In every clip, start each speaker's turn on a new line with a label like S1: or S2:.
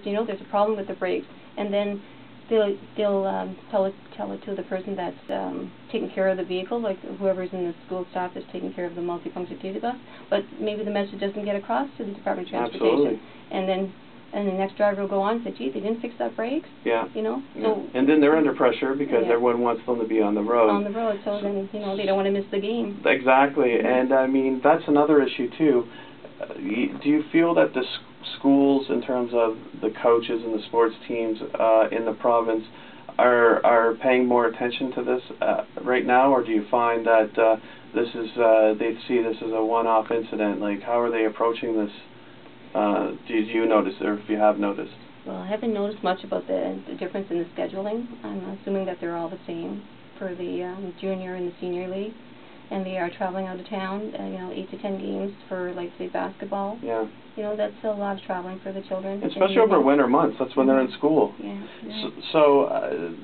S1: you know, there's a problem with the brakes, and then they'll tell it to the person that's taking care of the vehicle, like whoever's in the school staff is taking care of the multifunction utility bus, but maybe the message doesn't get across to the Department of Transportation.
S2: Absolutely.
S1: And the next driver will go on and say, gee, they didn't fix that brakes.
S2: Yeah.
S1: You know?
S2: Yeah.
S1: So
S2: and then they're under pressure because everyone wants them to be on the road.
S1: On the road, so then, you know, they don't want to miss the game.
S2: Exactly. And, I mean, that's another issue, too. Do you feel that the schools, in terms of the coaches and the sports teams in the province, are paying more attention to this right now, or do you find that this is they see this as a one-off incident? Like, how are they approaching this? Did you notice, or if you have noticed?
S1: Well, I haven't noticed much about the difference in the scheduling. I'm assuming that they're all the same for the junior and the senior league, and they are traveling out of town. You know, 8 to 10 games for, like, say, basketball.
S2: Yeah.
S1: You know, that's a lot of traveling for the children.
S2: Especially over winter months. That's when they're in school.
S1: Yeah.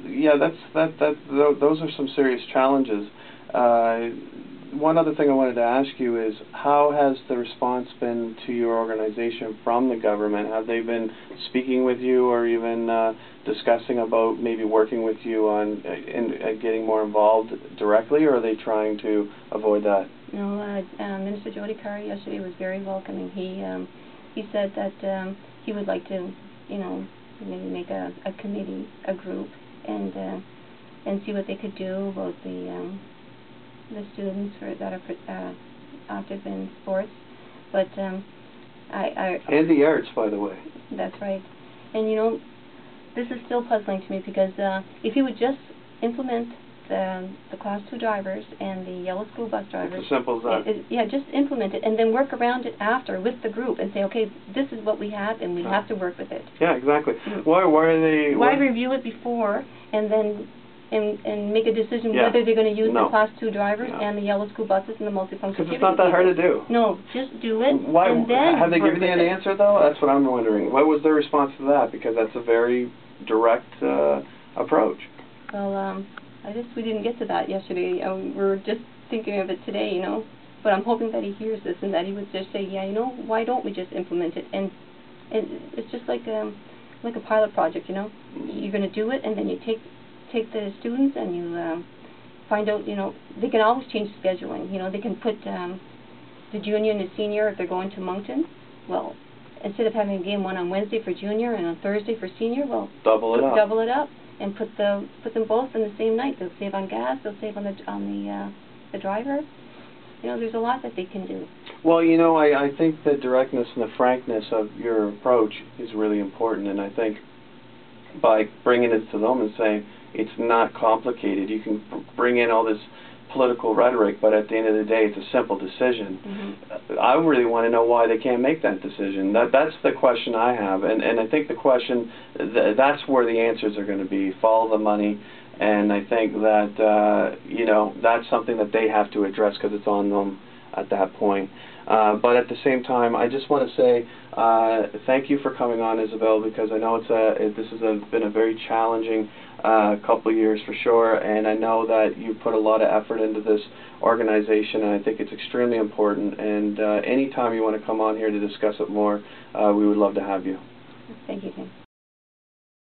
S2: Yeah, those are some serious challenges. One other thing I wanted to ask you is, how has the response been to your organization from the government? Have they been speaking with you, or even discussing about maybe working with you on getting more involved directly, or are they trying to avoid that?
S1: No, Minister Jody Carr yesterday was very welcoming. He said that he would like to, you know, maybe make a committee, a group, and see what they could do about the students that are active in sports. But and
S2: the arts, by the way.
S1: That's right. And, you know, this is still puzzling to me, because if you would just implement the Class 2 drivers and the yellow school bus drivers.
S2: It's as simple as that.
S1: Yeah, just implement it and then work around it after with the group and say, okay, this is what we have and we have to work with it.
S2: Yeah, exactly. Why are they...
S1: Why review it before and then and make a decision whether they're going to use the Class 2 drivers and the yellow school buses and the multifunction?
S2: Because it's not that hard to do.
S1: No, just do it.
S2: Why,
S1: and then
S2: have they given you an answer, though? That's what I'm wondering. What was their response to that? Because that's a very direct approach.
S1: Well, we didn't get to that yesterday. We were just thinking of it today, you know. But I'm hoping that he hears this and that he would just say, yeah, you know, why don't we just implement it? And it's just like a pilot project, you know. You're going to do it, and then you take the students and you find out, you know, they can always change the scheduling. You know, they can put the junior and the senior, if they're going to Moncton, well, instead of having a game one on Wednesday for junior and on Thursday for senior, well, double it up. And put them both in the same night. They'll save on gas. They'll save on the driver. You know, there's a lot that they can do.
S2: Well, you know, I think the directness and the frankness of your approach is really important, and I think by bringing it to them and saying it's not complicated, you can bring in all this political rhetoric, but at the end of the day, it's a simple decision. Mm-hmm. I really want to know why they can't make that decision. That's the question I have, and I think the question, that's where the answers are going to be. Follow the money, and I think that, you know, that's something that they have to address because it's on them at that point. But at the same time, I just want to say thank you for coming on, Isabelle, because I know this has been a very challenging couple of years for sure, and I know that you put a lot of effort into this organization, and I think it's extremely important. And anytime you want to come on here to discuss it more, we would love to have you.
S1: Thank you, Tim.